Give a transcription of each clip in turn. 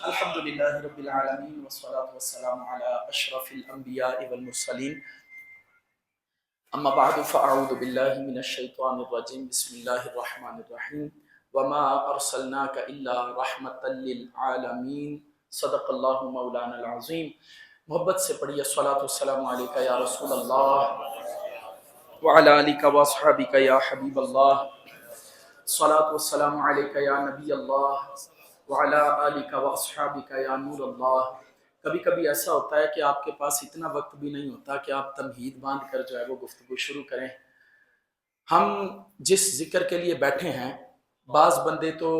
الحمدللہ رب العالمین والصلاة والسلام علی اشرف الانبیاء والمرسلین اما بعد فاعوذ باللہ من الشیطان الرجیم بسم اللہ الرحمن الرحیم وما ارسلناک الا رحمتا للعالمین صدق اللہ مولانا العظیم۔ محبت سے پڑھیے الصلاة والسلام علیکہ یا رسول اللہ وعلی آلک واصحابک یا حبیب اللہ، الصلاة والسلام علیکہ یا نبی اللہ وعلی آلک واصحابک یا نور اللہ۔ کبھی کبھی ایسا ہوتا ہے کہ آپ کے پاس اتنا وقت بھی نہیں ہوتا کہ آپ تمہید باندھ کر جو ہے وہ گفتگو شروع کریں۔ ہم جس ذکر کے لیے بیٹھے ہیں، بعض بندے تو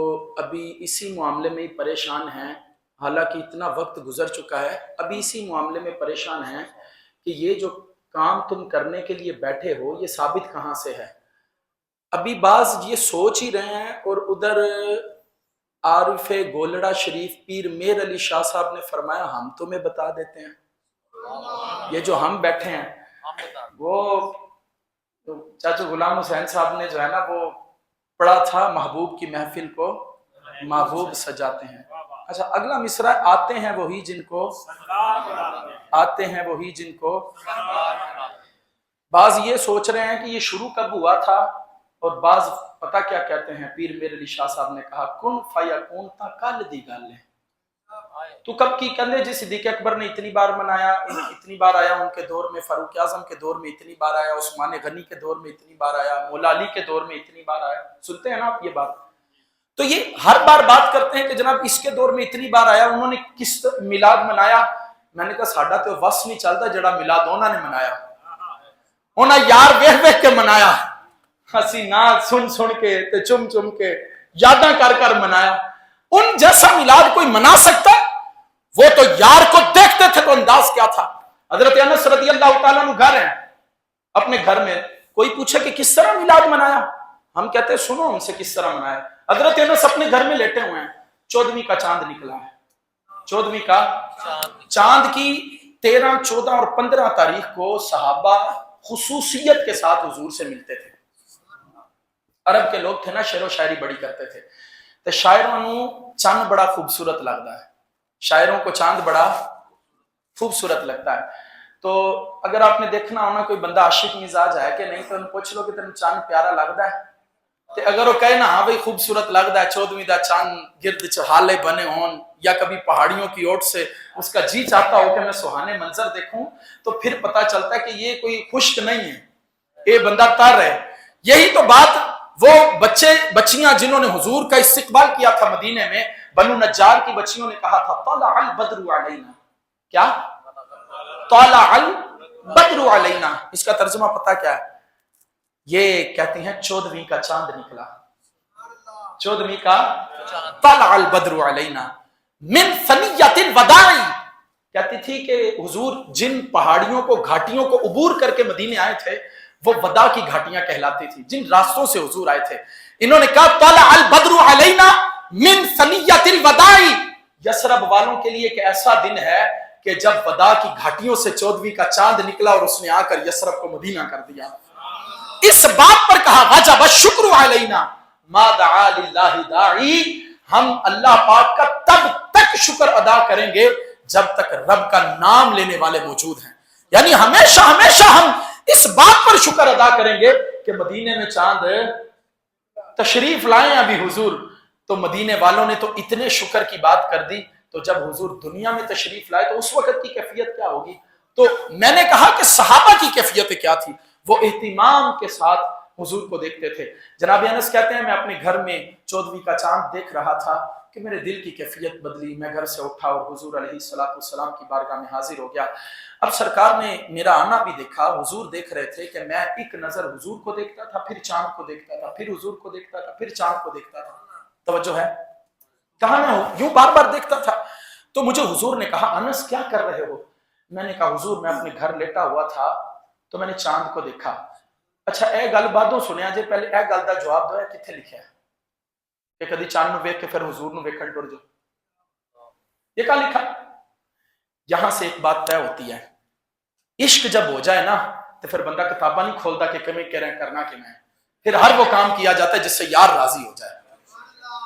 ابھی اسی معاملے میں ہی پریشان ہیں، حالانکہ اتنا وقت گزر چکا ہے، ابھی اسی معاملے میں پریشان ہیں کہ یہ جو کام تم کرنے کے لیے بیٹھے ہو یہ ثابت کہاں سے ہے۔ ابھی بعض یہ سوچ ہی رہے ہیں، اور ادھر عارف گولڑا شریف پیر میر علی شاہ صاحب نے فرمایا ہم تمہیں بتا دیتے ہیں۔ یہ جو ہم بیٹھے ہیں وہ چاچو غلام حسین صاحب نے جو ہے نا وہ پڑھا تھا، محبوب کی محفل کو محبوب سجاتے ہیں۔ اچھا، اگلا مصرع آتے ہیں وہی جن کو آتے ہیں وہی جن کو۔ بعض یہ سوچ رہے ہیں کہ یہ شروع کب ہوا تھا، اور بعض پتہ کیا کہتے ہیں، پیر میر علی شاہ صاحب نے کہا کن فیکون تا کل دی گل ہے۔ تو کب کی کندے جی صدیق اکبر نے اتنی بار منایا، اتنی بار آیا ان کے دور میں، فاروق اعظم کے دور میں اتنی بار آیا، عثمان غنی کے دور میں اتنی بار آیا، مولا علی کے دور میں اتنی بار آیا۔ سنتے ہیں نا آپ یہ بات؟ تو یہ ہر بار بات کرتے ہیں کہ جناب اس کے دور میں اتنی بار آیا، انہوں نے کس میلاد منایا۔ میں نے کہا ساڈا تو وس نہیں چلتا جڑا میلاد انہوں نے منایا، انہاں یار ویکھ ویکھ کے منایا، ہنسی نہ سن سن کے تے چم چم کے یاداں کر کر منایا۔ ان جیسا میلاد کوئی منا سکتا ہے؟ وہ تو یار کو دیکھتے تھے تو انداز کیا تھا۔ حضرت انس رضی اللہ تعالیٰ عنہ گھر ہیں، اپنے گھر میں کوئی پوچھے کہ کس طرح میلاد منایا، ہم کہتے ہیں سنو ہم سے کس طرح منایا۔ حضرت انس اپنے گھر میں لیٹے ہوئے ہیں، 14ویں کا چاند نکلا ہے، 14ویں کا چاند کی 13، 14 اور 15 تاریخ کو صحابہ خصوصیت کے ساتھ حضور سے ملتے تھے۔ عرب کے لوگ تھے نا، شعر و شاعری بڑی کرتے تھے، تو شاعروں کو چاند بڑا خوبصورت لگتا ہے، شاعروں کو چاند بڑا خوبصورت لگتا ہے۔ تو اگر آپ نے دیکھنا ہونا کوئی بندہ عاشق مزاج ہے کہ نہیں، تو انہوں پوچھ لو کہ تمہیں چاند پیارا لگتا ہے، تو اگر وہ کہے نا ہاں بھائی خوبصورت لگتا ہے، 14ویں دا چاند گرد چہالے بنے ہون، یا کبھی پہاڑیوں کی اوٹ سے اس کا جی چاہتا ہو کہ میں سہانے منظر دیکھوں، تو پھر پتہ چلتا ہے کہ یہ کوئی خشک نہیں ہے، یہ بندہ تر ہے۔ یہی تو بات وہ بچے بچیاں جنہوں نے حضور کا استقبال کیا تھا مدینے میں، بنو نجار کی بچیوں نے کہا تھا طلع البدر علینا، کیا طلع البدر علینا، اس کا ترجمہ پتہ کیا ہے؟ یہ کہتی ہیں 14ویں کا چاند نکلا، 14ویں کا طلع البدر علینا من ثنیۃ الوداع۔ کہتی تھی کہ حضور جن پہاڑیوں کو گھاٹیوں کو عبور کر کے مدینے آئے تھے وہ ودا کی گھاٹیاں کہلاتی تھی، جن راستوں سے حضور آئے تھے۔ انہوں نے کہا طلع البدر علینا من ثنیۃ الوداع، یثرب والوں کے لیے ایک ایسا دن ہے کہ جب ودا کی گھاٹیوں سے 14ویں کا چاند نکلا اور اس نے آ کر یثرب کو مدینہ کر دیا۔ اس بات پر کہا وجب الشکر علینا ما دعا للہ داعی، ہم اللہ پاک کا تب تک شکر ادا کریں گے جب تک رب کا نام لینے والے موجود ہیں، یعنی ہمیشہ ہمیشہ ہم اس بات پر شکر ادا کریں گے کہ مدینے میں چاند تشریف لائیں ابھی حضور۔ تو مدینے والوں نے تو اتنے شکر کی بات کر دی، تو جب حضور دنیا میں تشریف لائے تو اس وقت کی کیفیت کیا ہوگی؟ تو میں نے کہا کہ صحابہ کی کیفیت کیا تھی، وہ اہتمام کے ساتھ حضور کو دیکھتے تھے۔ جناب انس کہتے ہیں میں اپنے گھر میں 14ویں کا چاند دیکھ رہا تھا کہ میرے دل کی کیفیت بدلی، میں گھر سے اٹھا اور حضور علیہ السلام کی بارگاہ میں حاضر ہو گیا۔ اب سرکار نے میرا آنا بھی دیکھا، حضور دیکھ رہے تھے کہ میں ایک نظر حضور کو دیکھتا تھا، پھر چاند کو دیکھتا تھا، پھر حضور کو دیکھتا تھا، پھر چاند کو دیکھتا تھا۔ توجہ ہے کہاں میں یوں بار بار دیکھتا تھا۔ تو مجھے حضور نے کہا انس کیا کر رہے ہو؟ میں نے کہا حضور میں اپنے گھر لیٹا ہوا تھا تو میں نے چاند کو دیکھا۔ اچھا اے گل بادوں سنیا جے، پہلے اے گل دا جواب دو کتنے لکھا ہے کہ کدی چاند نو ویکھ کے پھر حضور نو ویکھن ٹر جو، یہ کہاں لکھا؟ یہاں سے ایک بات طے ہوتی ہے، عشق جب ہو جائے نا تو پھر بندہ کتاباں نہیں کھولتا کہ کرنا کہ میں، پھر ہر وہ کام کیا جاتا ہے جس سے یار راضی ہو جائے۔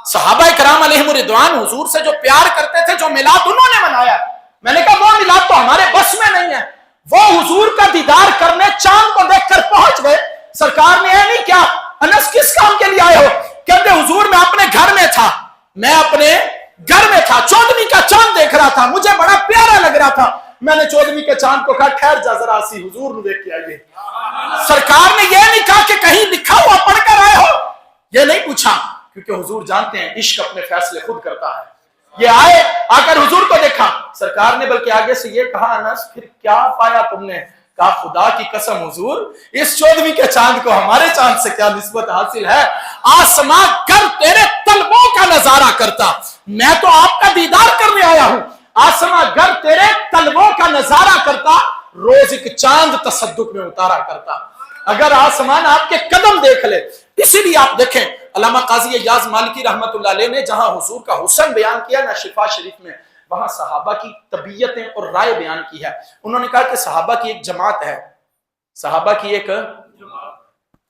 सहाबा इकराम अलैहिम रिदवान हुजूर से जो प्यार करते थे, जो मिलाद उन्होंने मनाया, मैंने कहा वो मिलाद तो हमारे बस में नहीं है। वो हुजूर का दीदार करने चांद को देखकर पहुंच गए। सरकार ने नहीं क्या, अनस किस काम के लिए आए हो? कहते हुजूर मैं अपने घर में था, मैं अपने घर में था, 14वीं का चांद देख रहा था, मुझे बड़ा प्यारा लग रहा था। मैंने 14वीं के चांद को कहा ठहर जा जरा सी हुजूर ने देख के आइए। सरकार ने यह नहीं कहा कि कहीं लिखा हुआ पढ़कर आए हो, यह नहीं पूछा, क्योंकि हुजूर जानते हैं इश्क अपने फैसले खुद करता है। ये आए, आकर हुजूर को देखा, सरकार ने बल्कि आगे से ये कहा अनस फिर क्या पाया तुमने? कहा खुदा की कसम हुजूर, इस 14वीं के चांद को हमारे चांद से क्या निस्बत हासिल है? आसमां कर तेरे तलबों का नजारा करता, मैं तो आपका दीदार करने आया हूं। आसमां घर तेरे तलबों का नजारा करता, रोज एक चांद तसद्दुक में उतारा करता। अगर आसमान आपके कदम देख ले। इसीलिए आप देखें अल्लामा काजी इजाज मालिकी रहमतुल्लाह अलैह ने जहां हुजूर का हुस्न बयान किया ना शिफा शरीफ में, वहां सहाबा की तबीयतें और राय बयान की है। उन्होंने कहा कि सहाबा की एक जमात है, सहाबा की एक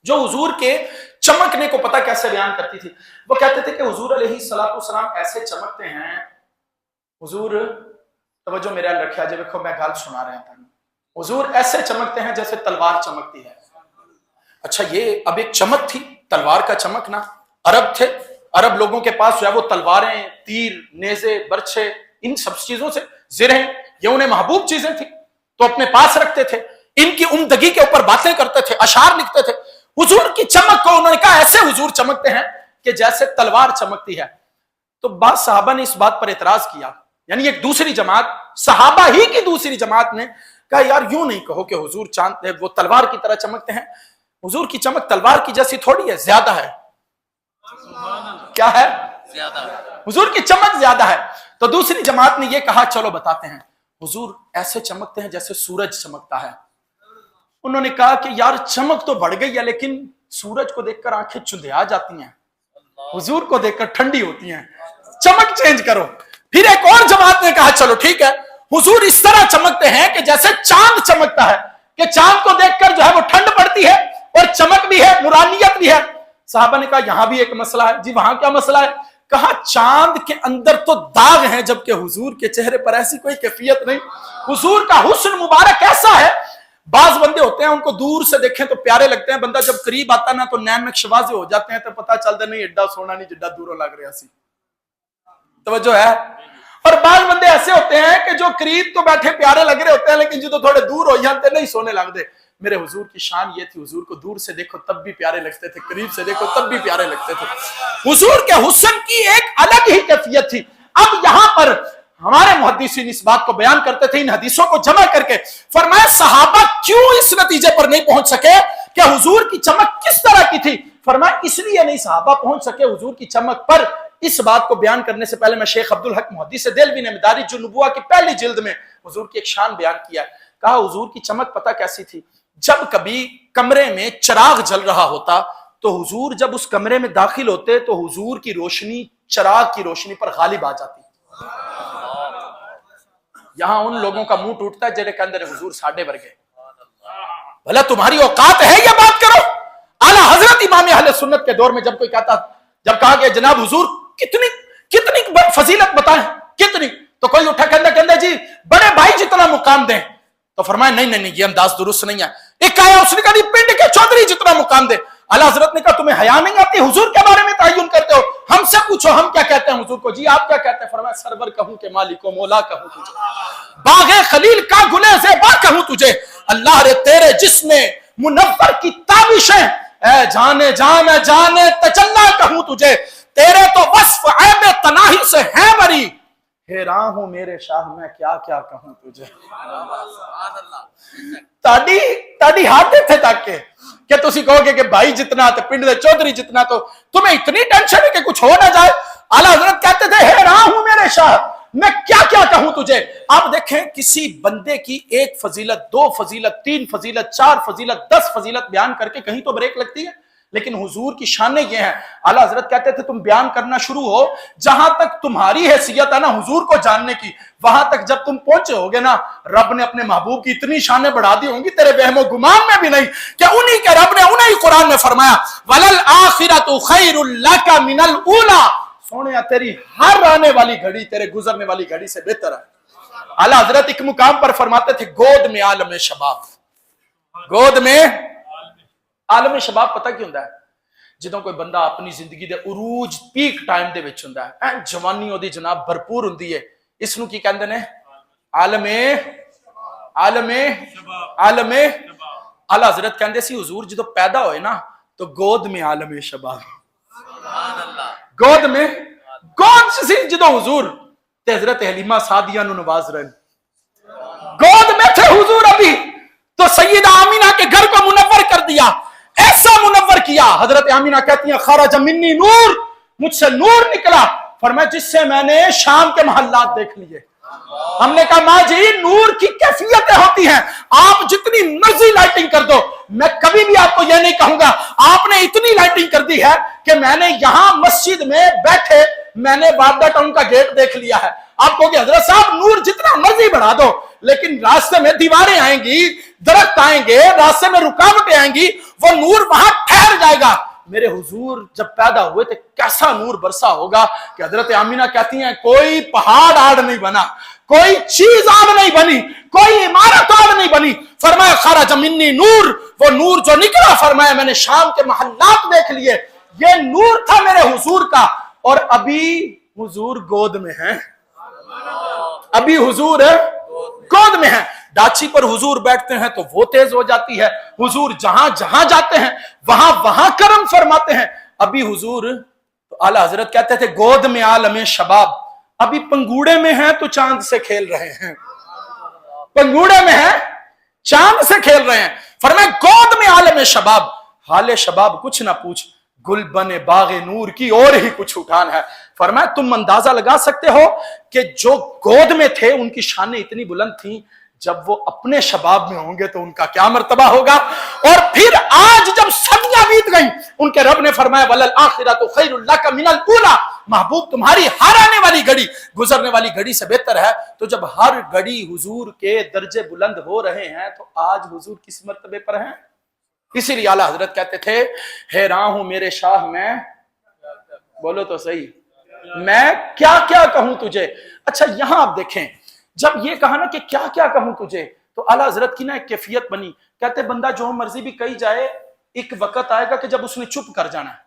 जो हुजूर के चमकने को पता कैसे बयान करती थी। वो कहते थे कि हुजूर अलैहिस्सलातु वस्सलाम ऐसे चमकते हैं, हुजूर तवज्जो मेरा रखिया जे, देखो मैं गाल सुना रहा था, हुजूर ऐसे चमकते हैं जैसे तलवार चमकती है। अच्छा, ये अब एक चमक थी तलवार का चमकना। अरब थे, अरब लोगों के पास जो है वो तलवारें, तीर, नेज़े, बर्छे, इन सब चीजों से ज़िरहें, ये उन्हें महबूब चीजें थी तो अपने पास रखते थे। इनकी उम्दगी के ऊपर बातें करते थे, अशार लिखते थे। हुजूर की चमक को उन्होंने कहा ऐसे हुजूर चमकते हैं कि जैसे तलवार चमकती है। तो बाद साहबा ने इस बात पर एतराज किया, यानी एक दूसरी जमात, सहाबा ही की दूसरी जमात ने कहा यार यूं नहीं कहो कि हुजूर चांद वो तलवार की तरह चमकते हैं। हुजूर की चमक तलवार की जैसी थोड़ी है, ज्यादा है। क्या है? ज्यादा। हुजूर की चमक ज्यादा है। तो दूसरी जमात ने यह कहा चलो बताते हैं, हुजूर ऐसे चमकते हैं जैसे सूरज चमकता है। उन्होंने कहा कि यार चमक तो बढ़ गई है, लेकिन सूरज को देखकर आंखें चुंधिया जाती हैं, हुजूर को देखकर ठंडी होती हैं, चमक चेंज करो। फिर एक और जमात ने कहा चलो ठीक है, हुजूर इस तरह चमकते हैं कि जैसे चांद चमकता है, कि चांद को देखकर जो है वो ठंड पड़ती है और चमक भी है, नूरानियत भी है। साहबा ने कहा यहां भी एक मसला है। जी वहां क्या मसला है? कहा चांद के अंदर तो दाग है, जबकि हुजूर के चेहरे पर ऐसी कोई कैफियत नहीं। हुजूर का हुस्न मुबारक ऐसा है, बाज बंदे होते हैं उनको दूर से देखें तो प्यारे लगते हैं, बंदा जब करीब आता ना तो नैन नक्शबाजे हो जाते हैं, तो पता चलता नहीं एड्डा सोना नहीं जिड्डा दूरों लग रहा सी। तवज्जो है? और बाज बंदे ऐसे होते हैं कि जो करीब तो बैठे प्यारे लग रहे होते हैं, लेकिन जो थोड़े दूर हो जाते नहीं सोने लगते। मेरे हुजूर की शान ये थी, हुजूर को दूर से देखो तब भी प्यारे लगते थे, करीब से देखो तब भी प्यारे लगते थे। हुजूर के हुस्न की एक अलग ही कैफियत थी। अब यहां पर हमारे मुहद्दिसीन इस बात को बयान करते थे, इन हदीसों को जमा करके, फरमाया सहाबा क्यों इस नतीजे पर नहीं पहुंच सके कि हुजूर की चमक किस तरह की थी? फरमाया इसलिए नहीं सहाबा पहुंच सके हुजूर की चमक पर। इस बात को बयान करने से पहले मैं शेख अब्दुल हक मुहद्दिस देलवी ने मदारिज जो नबुवा की पहली जिल्द में हुजूर की एक शान बयान किया। कहा हुजूर की चमक पता कैसी थी? जब कभी कमरे में चिराग जल रहा होता तो हुजूर जब उस कमरे में दाखिल होते तो हुजूर की रोशनी चिराग की रोशनी पर गालिब आ जाती। यहां उन लोगों का मुंह टूटता है जिनके अंदर हुजूर साढ़े वर्गे। भला तुम्हारी औकात है ये बात करो? आला हजरत इमाम अहले सुन्नत के दौर में जब कोई कहता, जब कहा गया जनाब हुजूर कितनी कितनी फजीलत बताएं, कितनी, तो कोई उठा कहता जी बड़े भाई जितना मुकाम दें, तो फरमाया नहीं नहीं नहीं ये अंदाज दुरुस्त नहीं है। एक आया उसने कहा पिंड के चौधरी जितना मुकाम दे। आला हजरत ने कहा तुम्हें हया नहीं आती, हुजूर के बारे में तायुन करते हो, हमसे पूछो हम क्या कहते हैं हुजूर को। जी आप क्या कहते हैं? फरमाया सरवर कहूं के मालिको मौला कहूं तुझे, बागे खलील का गुले ज़ेबा कहूं तुझे, अल्लाह रे तेरे जिस्मे मुनव्वर की ताबिशें, ऐ जाने जाने जाने तचल्ला कहूं तुझे, तेरे तो वस्फ ऐब तनाही से है बरी, हैरान हूं मेरे शाह मैं क्या क्या कहूं तुझे। ताड़ी ताड़ी हाथ थे ताके कि तुसी कहोगे कि भाई जितना तो पिंड दे चौधरी जितना, तो तुम्हें इतनी टेंशन है कि कुछ हो ना जाए। आला हजरत कहते थे हैरान हूं मेरे शाह मैं क्या क्या कहूं तुझे। आप देखें किसी बंदे की एक फजीलत, दो फजीलत, तीन फजीलत, चार फजीलत, 10 फजीलत बयान करके कहीं तो ब्रेक लगती है, लेकिन हुजूर की शानें ये हैं। आला हजरत कहते थे तुम बयान करना शुरू हो, जहां तक तुम्हारी हैसियत है ना हुजूर को जानने की, वहां तक जब तुम पहुंचे होगे ना, रब ने अपने महबूब की इतनी शानें बढ़ा दी होंगी तेरे वहमो गुमान में भी नहीं, कि उन्हीं के रब ने उन्हीं कुरान में फरमाया वलल आखिरतु खैरुल लका मिनल ऊला, सोने तेरी हर आने वाली घड़ी तेरे गुजरने वाली घड़ी से बेहतर है। आला हजरत एक मुकाम पर फरमाते थे, गोद में आलम शबाब, गोद में आलम शबाब पता की हुंदा है? ਜਦੋਂ कोई बंदा अपनी जिंदगी दे उरूज पीक टाइम दे विच हुंदा है, जवानी ओदी जनाब भरपूर हुंदी है, इसनू की कहंदे ने? आलमे आलमे आलमे। आला हजरत कहंदे सी हुजूर जदों पैदा होए ना तो गोद में आलमे शबाब, गोद में, गोद सी जदों हुजूर ते हजरत हलीमा सादिया नु नवाज रहे, गोद में थे हुजूर अभी तो सैयदा आमीना के घर को मुनव्वर कर दिया, ऐसा मुनव्वर किया। हजरत आमीना कहती हैं खरज मिन्नी नूर, मुझसे नूर निकला, फरमाया जिससे मैंने शाम के महल्लात देख लिए। हमने कहा माँ जी नूर की कैफियतें होती हैं, आप जितनी मर्जी लाइटिंग कर दो, मैं कभी भी आपको यह नहीं कहूंगा आपने इतनी लाइटिंग कर दी है कि मैंने यहां मस्जिद में बैठे मैंने बाबा टाउन का गेट देख लिया है। आप कहोगे हजरत साहब नूर जितना मर्जी बढ़ा दो, लेकिन रास्ते में दीवारें आएंगी, दरख्त आएंगे, रास्ते में रुकावटें आएंगी, वो नूर वहां ठहर जाएगा। मेरे हुजूर जब पैदा हुए थे कैसा नूर बरसा होगा कि हजरत आमीना कहती हैं कोई पहाड़ आड़ नहीं बना, कोई चीज आड़ नहीं बनी, कोई इमारत आड़ नहीं बनी। फरमाया खरज मिन्नी नूर, वो नूर जो निकला फरमाया मैंने शाम के महल्लात देख लिए, ये नूर था मेरे हुजूर का। और अभी हुजूर गोद में है, अभी हुजूर गोद में है। डाची पर हुजूर बैठते हैं तो वो तेज हो जाती है, हुजूर जहां जहां जाते हैं वहां वहां करम फरमाते हैं। अभी हुजूर तो आला हजरत कहते थे गोद में आलम शबाब, अभी पंगूड़े में हैं तो चांद से खेल रहे हैं, पंगूड़े में हैं चांद से खेल रहे हैं। फरमाया गोद में आलम शबाब, हाले शबाब कुछ ना पूछ, गुल बने बागे नूर की और ही कुछ उठान है। फरमाया तुम अंदाजा लगा सकते हो कि जो गोद में थे उनकी शानें इतनी बुलंद थी, जब वो अपने शबाब में होंगे तो उनका क्या मर्तबा होगा। और फिर आज जब सदियां बीत गई उनके रब ने फरमाया वलल आखिरतु खैरुल लक मिनल ऊला, महबूब तुम्हारी हर आने वाली घड़ी गुजरने वाली घड़ी से बेहतर है। तो जब हर घड़ी हुजूर के दर्जे बुलंद हो रहे हैं तो आज हुजूर किस मर्तबे पर हैं? इसीलिए आला हजरत कहते थे हैरान हूं मेरे शाह मैं, बोलो तो सही, मैं क्या क्या कहूं तुझे। अच्छा यहां आप देखें जब ये कहा ना कि क्या क्या कहूं तुझे, तो आला हजरत की ना एक कैफियत बनी, कहते बंदा जो मर्जी भी कही जाए एक वक्त आएगा कि जब उसने चुप कर जाना है,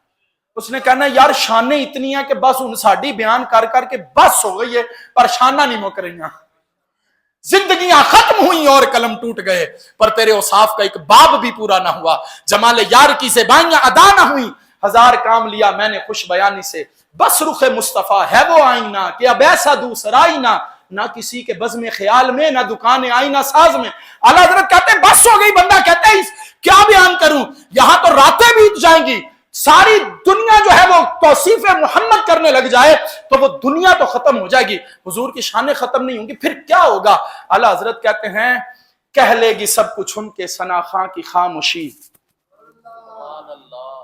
उसने कहना यार शाने इतनी है कि बस उन साड़ी बयान कर करके बस हो गई है, पर शाना नहीं मुक रही, जिंदगियां खत्म हुई और कलम टूट गए, पर तेरे औसाफ का एक बाब भी पूरा ना हुआ, जमाल यार की ज़बानियां अदा ना हुई, हजार काम लिया मैंने खुश बयानी से, बस रुखे मुस्तफा है वो आईना कि अब ऐसा दूसरा आईना, ना किसी के बज़्म ख्याल में, ना दुकान आईना साज में। आला हज़रत कहते बस हो गई, बंदा कहते है क्या बयान करूं, यहां तो रातें बीत जाएंगी, सारी दुनिया जो है वो तौसीफ मोहम्मद करने लग जाए तो वो दुनिया तो खत्म हो जाएगी, हुजूर की शानें खत्म नहीं होंगी, फिर क्या होगा। आला हजरत कहते हैं कह लेगी सब कुछ उनके सना खां की खामोशी,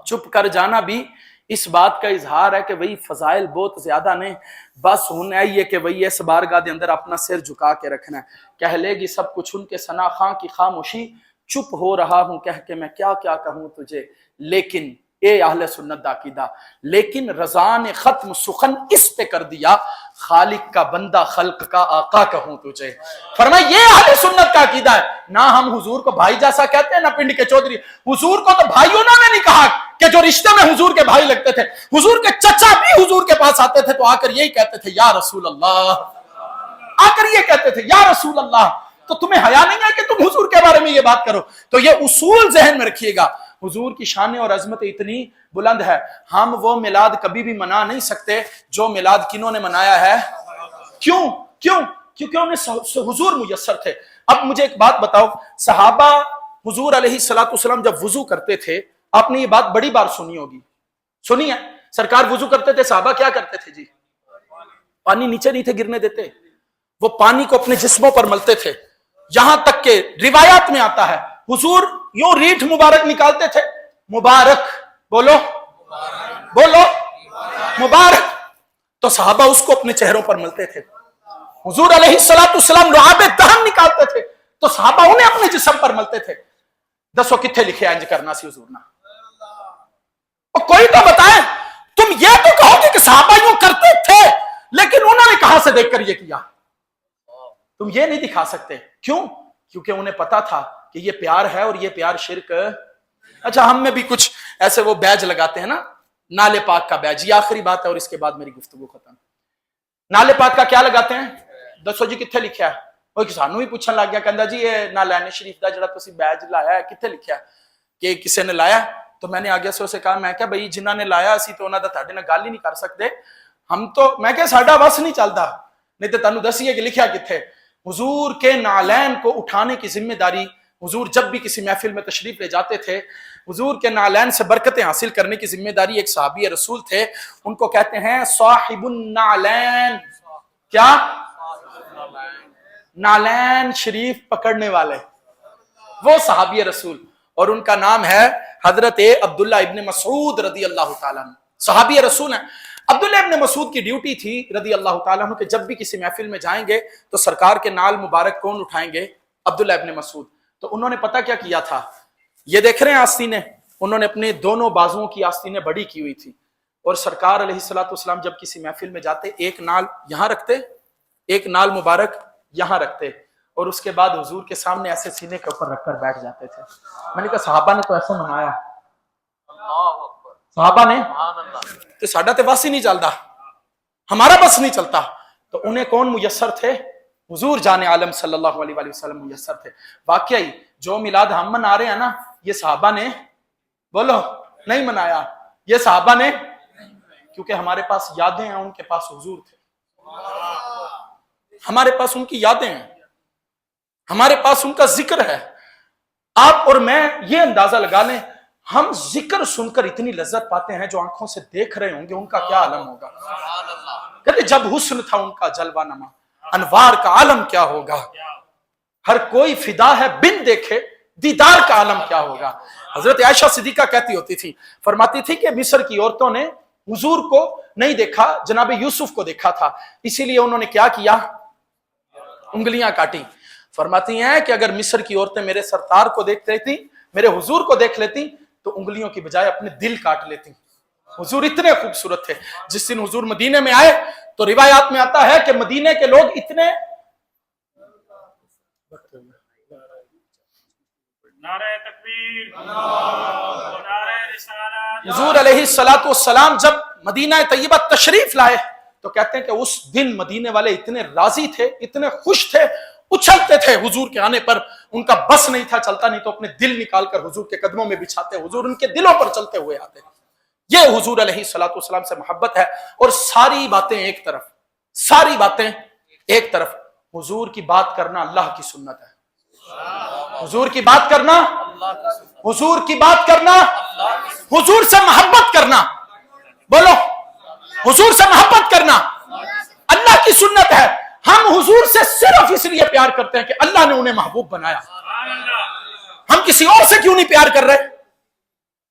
चुप कर जाना भी इस बात का इजहार है कि वही फजाइल बहुत ज्यादा ने, बस होना है कि वही इस बारगाह के अंदर अपना सिर झुका के रखना है। कह लेगी सब कुछ उनके सना खां की खामोशी, चुप हो रहा हूं कह के मैं क्या क्या कहूं तुझे, लेकिन ए अहले सुन्नत दा अकीदा, लेकिन रज़ा ने खत्म सुखन इस पे कर दिया, खालिक का बंदा खल्क का आका कहूं तुझे। फरमाया ये अहले सुन्नत का अकीदा है, ना हम हुजूर को भाई जैसा कहते हैं ना पिंड के चौधरी, हुजूर को तो भाइयों ने नहीं कहा कि जो रिश्ते में हुजूर के भाई लगते थे, हुजूर के चचा भी हुजूर के पास आते थे तो आकर यही कहते थे या रसूल अल्लाह, आकर ये कहते थे या रसूल अल्लाह। तो तुम्हें हया नहीं है कि तुम हुजूर के बारे में ये बात करो। तो ये उसूल जहन में रखिएगा, हुजूर की शान और अजमत इतनी बुलंद है, हम वो मिलाद कभी भी मना नहीं सकते जो मिलाद किन्होंने मनाया है। क्यों क्यों? क्योंकि उन्हें हुजूर मुयस्सर थे। अब मुझे एक बात बताओ, सहाबा हुजूर अलैहिस्सलाम जब वुजू करते थे, आपने ये बात बड़ी बार सुनी होगी, सुनी है, सरकार वुजू करते थे, सहाबा क्या करते थे जी, पानी नीचे नहीं थे गिरने देते, वो पानी को अपने जिस्मों पर मलते थे, यहां तक के रिवायात में आता है हुजूर यूं रीठ मुबारक निकालते थे, मुबारक बोलो बोलो मुबारक, तो सहाबा उसको अपने चेहरों पर मलते थे। हुजूर अलैहिस्सलाम लुआबे दहन निकालते थे तो सहाबा उन्हें अपने जिस्म पर मलते थे। दसो किथे लिखे इंज करना सी हुजूर ना, और कोई तो बताए, तुम ये तो कहोगे कि सहाबा यूं करते थे, लेकिन उन्होंने कहां से देखकर ये किया? तुम ये नहीं दिखा सकते। क्यों? क्योंकि उन्हें पता था कि ये प्यार है और ये प्यार शिर्क। अच्छा, हम में भी कुछ ऐसे वो बैज लगाते हैं ना, नाले पाक का बैज। ये आखिरी बात है और इसके बाद मेरी गुफ्तगू खत्म। नाले पाक का क्या लगाते हैं? दसो जी किथे लिखा है? वो सानू भी पूछने लग गया, कहता जी ये नालैन शरीफ का जो तुसी बैज लाया है किथे लिखा है? कि किसी ने लाया? तो मैंने आगे से उसे कहा, मैं क्या भाई जिन्हों ने लाया असी तो उन्होंने तुहाडे नाल गल ही नहीं कर सकते, हम तो, मैं क्या साडा बस नहीं चलता, नहीं तो तुहानू दसीए कि लिखा किथे। हुजूर के नालैन को उठाने की जिम्मेदारी, हुजूर जब भी किसी महफिल में तशरीफ ले जाते थे, हुजूर के नालैन से बरकतें हासिल करने की जिम्मेदारी एक सहाबी रसूल थे, उनको कहते हैं साहिबुन नालैन। क्या? नालैन शरीफ पकड़ने वाले, वो सहाबी रसूल, और उनका नाम है हजरत अब्दुल्ला इब्न मसूद रदी अल्लाह ताला अन्हु। सहाबी रसूल हैं। अब्दुल्ला इब्न मसूद की ड्यूटी थी रदी अल्लाह ताला अन्हु कि जब भी किसी महफिल में जाएंगे तो सरकार के नाल मुबारक कौन उठाएंगे? अब्दुल्ला इब्न मसूद। तो उन्होंने पता क्या किया था? ये देख रहे हैं आस्तीनें, उन्होंने अपने दोनों बाजुओं की आस्तीनें बड़ी की हुई थी, और सरकार अलैहिस्सलाम जब किसी महफिल में जाते एक नाल यहां रखते, एक नाल मुबारक यहां रखते, और उसके बाद हुजूर के सामने ऐसे सीने के ऊपर रखकर बैठ जाते थे। मैंने कहा सहाबा ने तो ऐसा मनाया, सहाबा ने, तो साडा ते बस ही नहीं चलता, हमारा बस नहीं चलता। तो उन्हें कौन मुयस्सर थे? हुजूर जाने आलम सल्लल्लाहु अलैहि वसल्लम मुयस्सर थे। वाकई जो मिलाद हम मना रहे हैं ना, ये सहाबा ने, बोलो, नहीं मनाया, ये सहाबा ने, क्योंकि हमारे पास यादें हैं, उनके पास हुजूर थे। हमारे पास उनकी यादें हैं, हमारे पास उनका जिक्र है। आप और मैं ये अंदाजा लगा लें, हम जिक्र सुनकर इतनी लज्जत पाते हैं, जो आंखों से देख रहे होंगे उनका क्या आलम होगा। कहते जब हुस्न था उनका जलवा नमा, अनवार का आलम क्या होगा। हर कोई फिदा है बिन देखे, दीदार का आलम क्या होगा। हजरत आयशा सिद्दीका कहती होती थी, फरमाती थी कि मिस्र की औरतों ने हुजूर को नहीं देखा, जनाब यूसुफ को देखा था, इसीलिए उन्होंने क्या किया? उंगलियां काटी। फरमाती हैं कि अगर मिस्र की औरतें मेरे सरतार को देख लेती, मेरे हुजूर को देख लेती, तो उंगलियों की बजाय अपने दिल काट लेती। हुजूर इतने खूबसूरत थे। जिस दिन हुजूर मदीने में आए तो रिवायात में आता है कि मदीने के लोग इतने, नारे तकबीर, नारे रिसालत। हुजूर अलैहिस्सलातु वस्सलाम जब मदीना तैयबा तशरीफ लाए तो कहते हैं कि उस दिन मदीने वाले इतने राजी थे, इतने खुश थे, उछलते थे हुजूर के आने पर। उनका बस नहीं था, चलता नहीं तो अपने दिल निकालकर हुजूर के कदमों में बिछाते, हुजूर उनके दिलों पर चलते हुए आते। ये हुजूर अलैहिस्सलातु वस्सलाम से मोहब्बत है। और सारी बातें एक तरफ, सारी बातें एक तरफ, हुजूर की बात करना अल्लाह की सुन्नत है। हुजूर की बात करना, हुजूर की बात करना, हुजूर से मोहब्बत करना, बोलो, हुजूर से मोहब्बत करना अल्लाह की सुन्नत है। हम हुजूर से सिर्फ इसलिए प्यार करते हैं कि अल्लाह ने उन्हें महबूब बनाया। हम किसी और से क्यों नहीं प्यार कर रहे?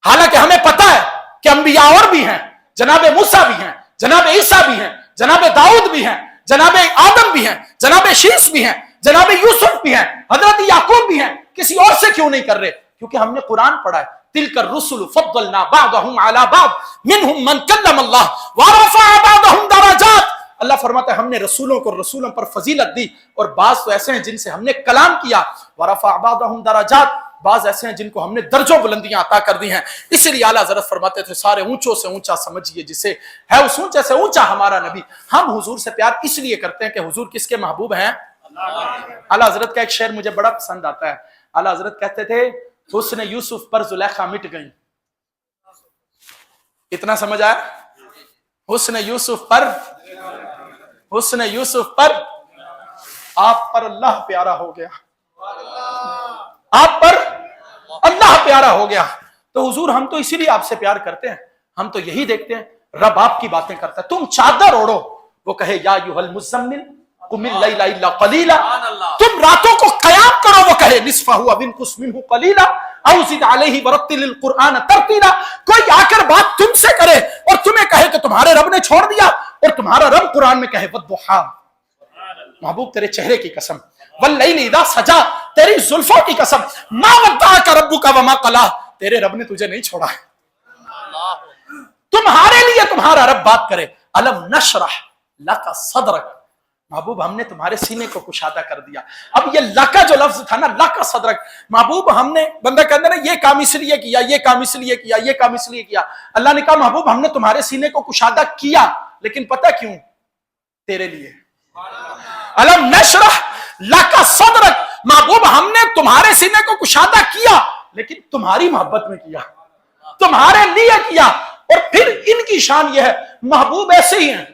हालांकि हमें पता है कि अंबिया और भी हैं, जनाबे मूसा भी हैं, जनाबे ईसा भी हैं, जनाबे दाऊद भी हैं, जनाबे आदम भी हैं, जनाबे शीस भी हैं, जनाबे यूसुफ भी हैं, हजरत याकूब भी हैं। किसी और से क्यों नहीं कर रहे? क्योंकि हमने कुरान पढ़ा है, तिलकर रुसुल फद्दलना बादहुम अला बाद मिनहुम मन कल्लम अल्लाह व रफअ बादहुम दराजात। अल्लाह फरमाता है हमने रसूलों को रसूलों पर फजीलत दी, और बाज तो ऐसे हैं जिनसे हमने कलाम किया, व रफअ बादहुम दराजात, बाज ऐसे हैं जिनको हमने दर्जों बुलंदियां अता कर दी हैं। इसीलिए आला हज़रत फरमाते थे सारे ऊंचों से ऊंचा समझिए जिसे, है उस ऊंचे से ऊंचा हमारा नबी। हम हुजूर से प्यार इसलिए करते हैं कि हुजूर किसके महबूब हैं? आला हज़रत का एक शेर मुझे बड़ा पसंद आता है। आला हज़रत कहते थे हुस्न यूसुफ पर जुलेखा मिट गई। इतना समझ आया? हुस्न यूसुफ पर, हुस्न यूसुफ पर, आप पर अल्लाह प्यारा हो गया, आप पर अल्लाह प्यारा हो गया। तो हुजूर हम तो इसीलिए आपसे प्यार करते हैं। हम तो यही देखते हैं रब आपकी बातें करता है। तुम चादर ओढ़ो, वो कहे या युहल मुज़म्मिल कुमिल लैला इल्ला कलीला। तुम रातों को कयाम करो, वो कहे निस्फहु अव इनकुस मिनहु कलीला औ ज़िद अलैहि वरत्तिलिल कुरआन तरतीला। कोई आकर बात तुमसे करे और तुम्हें कहे कि तुम्हारे रब ने छोड़ दिया, और तुम्हारा रब कुरान में कहे वद्दुहा, महबूब तेरे चेहरे की कसम, वल्लैलि इज़ा सजा, तेरी जुल्फों की कसम, मा वद्दअका रब्बुका वमा क़ला, तेरे रब ने तुझे नहीं छोड़ा है। तुम्हारे लिए तुम्हारा रब बात करे। अलम नशरह लका सदरक, महबूब हमने तुम्हारे सीने को कुशादा कर दिया। अब ये लका जो लफ्ज था ना, लका सदरक, महबूब हमने, बंदा कहता ना ये काम इसलिए किया, ये काम इसलिए किया, ये काम इसलिए किया। अल्लाह ने कहा महबूब हमने तुम्हारे सीने को कुशादा किया, लेकिन पता क्यों? तेरे लिए। अलम नशरह लका सदरक, महबूब हमने तुम्हारे सीने को कुशादा किया, लेकिन तुम्हारी मोहब्बत में किया, तुम्हारे लिए किया। और फिर इनकी शान यह है, महबूब ऐसे ही हैं।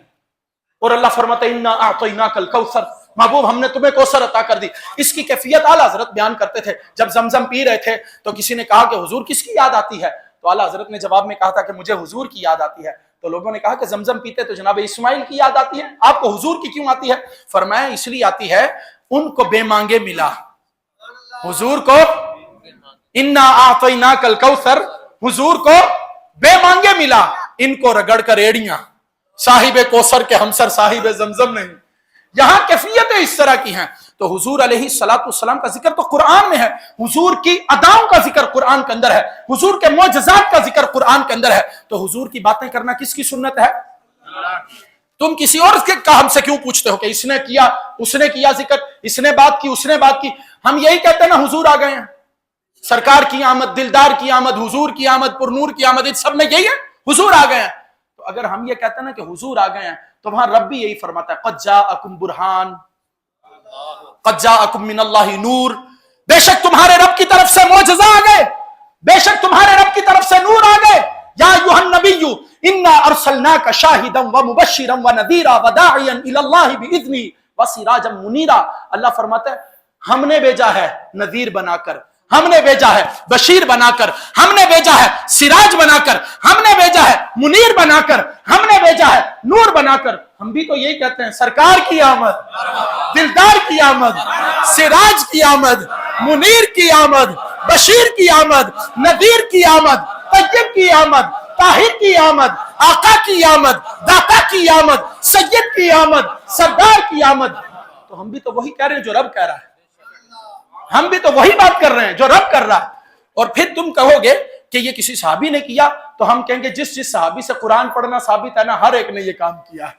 और अल्लाह फरमाता है इन्ना अअतैनाकल कौसर, महबूब हमने तुम्हें कौसर अता कर दी। इसकी कैफियत आला हजरत बयान करते थे, जब जमजम पी रहे थे तो किसी ने कहा कि हुजूर किसकी याद आती है? तो आला हजरत ने जवाब में कहा था कि मुझे हुजूर की याद आती है। तो लोगों ने कहा कि जमजम पीते तो जनाब इस्माइल की याद आती है, आपको हुजूर की क्यों आती है? फरमाया इसलिए आती है, उनको बेमांगे मिला, हुजूर को इन्ना अअतैनाकल कौसर, हुजूर को बेमांगे मिला, इनको रगड़ कर एड़ियां, साहिब कौसर के हमसर साहिब जमजम नहीं। यहां कैफियतें इस तरह की हैं। तो हुजूर अलैहिस्सलातु वस्सलाम का जिक्र तो कुरान में है, हुजूर की अदाओं का जिक्र कुरान के अंदर है, हुजूर के मोजज़ात का जिक्र कुरान के अंदर है। तो हुजूर की बातें करना किसकी सुन्नत है? तुम किसी और के का हमसे क्यों पूछते हो कि इसने किया, उसने किया जिक्र, इसने बात की, उसने बात की? हम यही कहते हैं ना हुजूर आ गए हैं, सरकार की आमद, दिलदार की आमद, हुजूर की आमद, पुरनूर की आमद, सब में यही है, हुजूर आ गए हैं। तो अगर हम ये कहते हैं ना कि हुजूर आ गए हैं, तो वहां रब भी यही फरमाता है क़द जाअकुम बुरहान, क़द जाअकुम मिनल्लाहि नूर, बेशक तुम्हारे रब की तरफ से मोजज़ा आ गए, बेशक तुम्हारे रब की तरफ से नूर आ गए। या अय्युहन नबिय्यु इन्ना अरसलनाका शाहिदन व मुबश्शिरन व नज़ीरा व दाइयन इलल्लाहि बिइज़्नी व सिराजन मुनीरा। अल्लाह फरमाता है हमने भेजा है नज़ीर बनाकर, हमने भेजा है बशीर बनाकर, हमने भेजा है सिराज बनाकर, हमने भेजा है मुनीर बनाकर, हमने भेजा है नूर बनाकर। हम भी तो यही कहते हैं सरकार की आमद, दिलदार की आमद, सिराज की आमद, मुनीर की आमद, बशीर की आमद, नदीर की आमद, तय्यब की आमद, ताहिर की आमद, आका की आमद, दाता की आमद, सैयद की आमद, सरदार की आमद। तो हम भी तो वही कह रहे हैं जो रब कह रहा है, हम भी तो वही बात कर रहे हैं जो रब कर रहा है। और फिर तुम कहोगे कि ये किसी सहाबी ने किया, तो हम कहेंगे जिस जिस सहाबी से कुरान पढ़ना साबित है ना, हर एक ने ये काम किया है,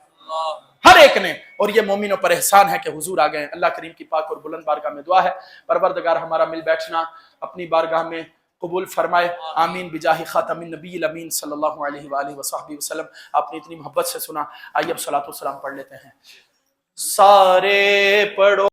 हर एक ने। और ये मोमिनों पर एहसान है कि हुजूर आ गए। अल्लाह करीम की पाक और बुलंद बारगाह में दुआ है, परवरदिगार हमारा मिल बैठना अपनी बारगाह में कबूल फरमाए, आमीन बिजाहि खातमिन नबील अमीन सल्लल्लाहु अलैहि वसल्लम। आपने इतनी मोहब्बत से सुना, आइए अब सलातो सलाम पढ़ लेते हैं। सारे पढ़ो।